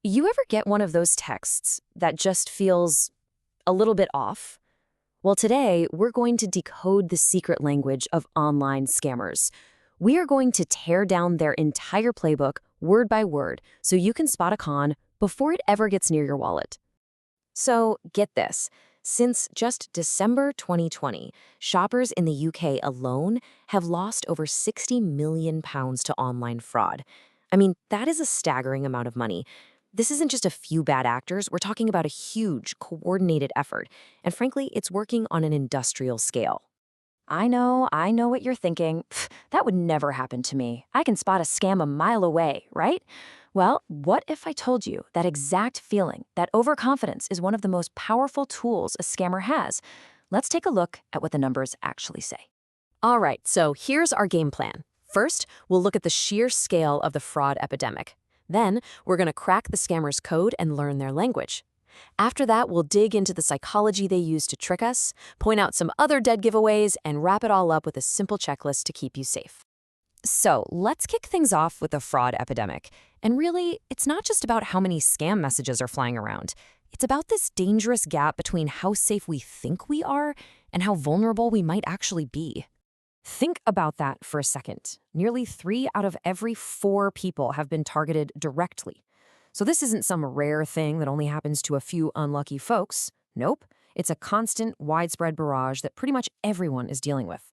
You ever get one of those texts that just feels a little bit off? Well, today we're going to decode the secret language of online scammers. We are going to tear down their entire playbook word by word so you can spot a con before it ever gets near your wallet. So, get this. Since just December 2020, shoppers in the UK alone have lost over £60 million to online fraud. I mean, that is a staggering amount of money. This isn't just a few bad actors, we're talking about a huge, coordinated effort. And frankly, it's working on an industrial scale. I know what you're thinking. Pff, that would never happen to me. I can spot a scam a mile away, right? Well, what if I told you that exact feeling, that overconfidence, is one of the most powerful tools a scammer has? Let's take a look at what the numbers actually say. All right, so here's our game plan. First, we'll look at the sheer scale of the fraud epidemic. Then, we're going to crack the scammer's code and learn their language. After that, we'll dig into the psychology they use to trick us, point out some other dead giveaways, and wrap it all up with a simple checklist to keep you safe. So, let's kick things off with the fraud epidemic. And really, it's not just about how many scam messages are flying around. It's about this dangerous gap between how safe we think we are and how vulnerable we might actually be. Think about that for a second. Nearly 3 out of every 4 people have been targeted directly. So this isn't some rare thing that only happens to a few unlucky folks. Nope, it's a constant, widespread barrage that pretty much everyone is dealing with.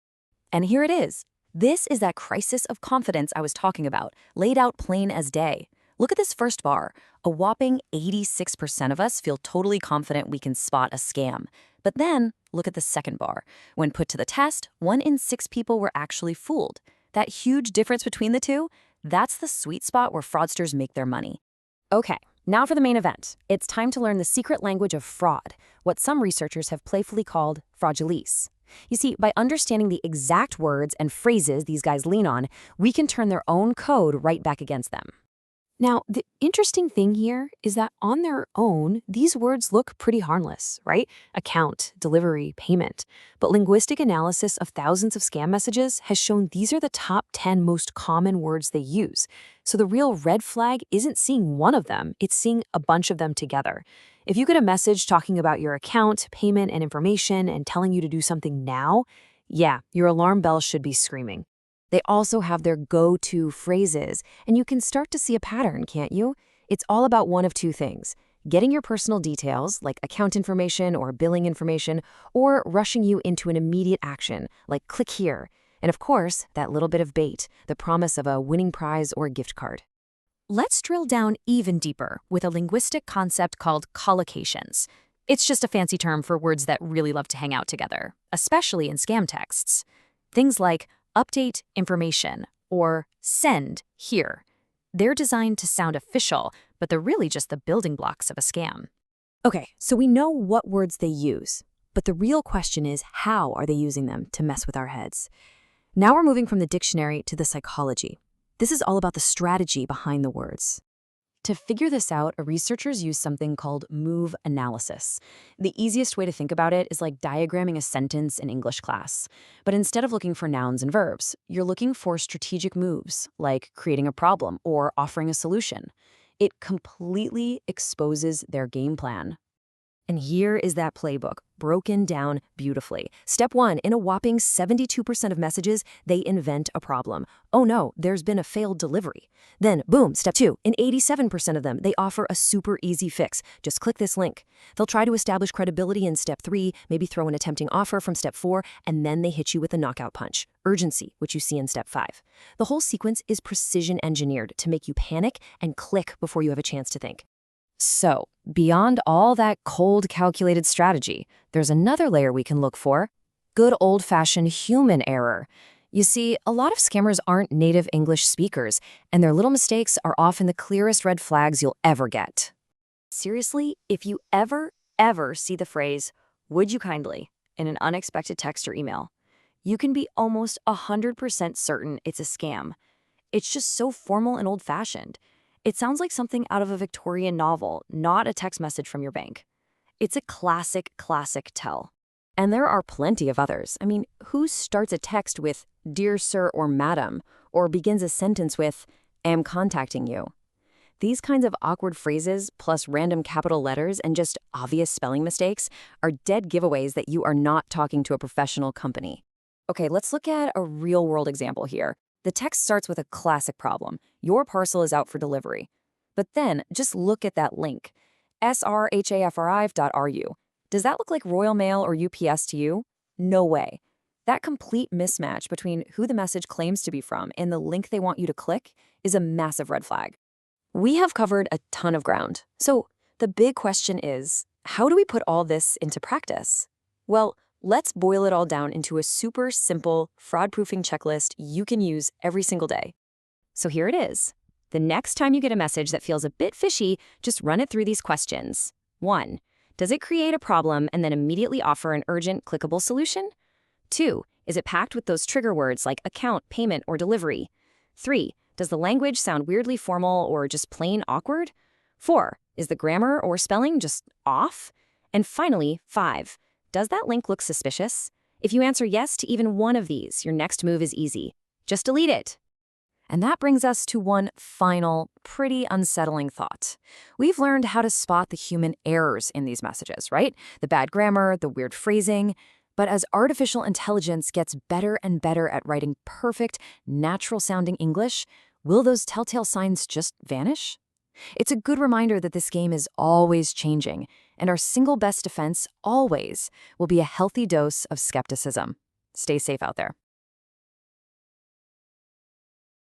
And here it is. This is that crisis of confidence I was talking about, laid out plain as day. Look at this first bar. A whopping 86% of us feel totally confident we can spot a scam. But then, look at the second bar. When put to the test, 1 in 6 people were actually fooled. That huge difference between the two, that's the sweet spot where fraudsters make their money. Okay, now for the main event. It's time to learn the secret language of fraud, what some researchers have playfully called fraudulise. You see, by understanding the exact words and phrases these guys lean on, we can turn their own code right back against them. Now, the interesting thing here is that on their own, these words look pretty harmless, right? Account, delivery, payment. But linguistic analysis of thousands of scam messages has shown these are the top 10 most common words they use. So the real red flag isn't seeing one of them, it's seeing a bunch of them together. If you get a message talking about your account, payment, and information and telling you to do something now, yeah, your alarm bell should be screaming. They also have their go-to phrases, and you can start to see a pattern, can't you? It's all about one of two things: getting your personal details, like account information or billing information, or rushing you into an immediate action, like click here. And of course, that little bit of bait, the promise of a winning prize or a gift card. Let's drill down even deeper with a linguistic concept called collocations. It's just a fancy term for words that really love to hang out together, especially in scam texts. Things like update information or send here. They're designed to sound official, but they're really just the building blocks of a scam. Okay, so we know what words they use, but the real question is, how are they using them to mess with our heads? Now we're moving from the dictionary to the psychology. This is all about the strategy behind the words. To figure this out, researchers use something called move analysis. The easiest way to think about it is like diagramming a sentence in English class. But instead of looking for nouns and verbs, you're looking for strategic moves, like creating a problem or offering a solution. It completely exposes their game plan. And here is that playbook, broken down beautifully. Step 1, in a whopping 72% of messages, they invent a problem. Oh no, there's been a failed delivery. Then, boom, step 2, in 87% of them, they offer a super easy fix. Just click this link. They'll try to establish credibility in step 3, maybe throw in a tempting offer from step 4, and then they hit you with a knockout punch. Urgency, which you see in step 5. The whole sequence is precision engineered to make you panic and click before you have a chance to think. So, beyond all that cold, calculated strategy, there's another layer we can look for: good old-fashioned human error. You see, a lot of scammers aren't native English speakers, and their little mistakes are often the clearest red flags you'll ever get. Seriously, if you ever see the phrase, "would you kindly," in an unexpected text or email, you can be almost 100% certain it's a scam. It's just so formal and old-fashioned. It sounds like something out of a Victorian novel, not a text message from your bank. It's a classic tell. And there are plenty of others. I mean, who starts a text with "Dear Sir" or "Madam," or begins a sentence with "am contacting you"? These kinds of awkward phrases, plus random capital letters and just obvious spelling mistakes, are dead giveaways that you are not talking to a professional company. Okay, let's look at a real-world example here. The text starts with a classic problem. Your parcel is out for delivery. But then, just look at that link. srhafrive.ru. Does that look like Royal Mail or UPS to you? No way. That complete mismatch between who the message claims to be from and the link they want you to click is a massive red flag. We have covered a ton of ground. So the big question is, how do we put all this into practice? Well, let's boil it all down into a super simple fraud-proofing checklist you can use every single day. So here it is. The next time you get a message that feels a bit fishy, just run it through these questions. 1. Does it create a problem and then immediately offer an urgent, clickable solution? 2. Is it packed with those trigger words like account, payment, or delivery? 3. Does the language sound weirdly formal or just plain awkward? 4. Is the grammar or spelling just off? And finally, 5. Does that link look suspicious? If you answer yes to even one of these, your next move is easy. Just delete it. And that brings us to one final, pretty unsettling thought. We've learned how to spot the human errors in these messages, right? The bad grammar, the weird phrasing. But as artificial intelligence gets better and better at writing perfect, natural-sounding English, will those telltale signs just vanish? It's a good reminder that this game is always changing, and our single best defense always will be a healthy dose of skepticism. Stay safe out there.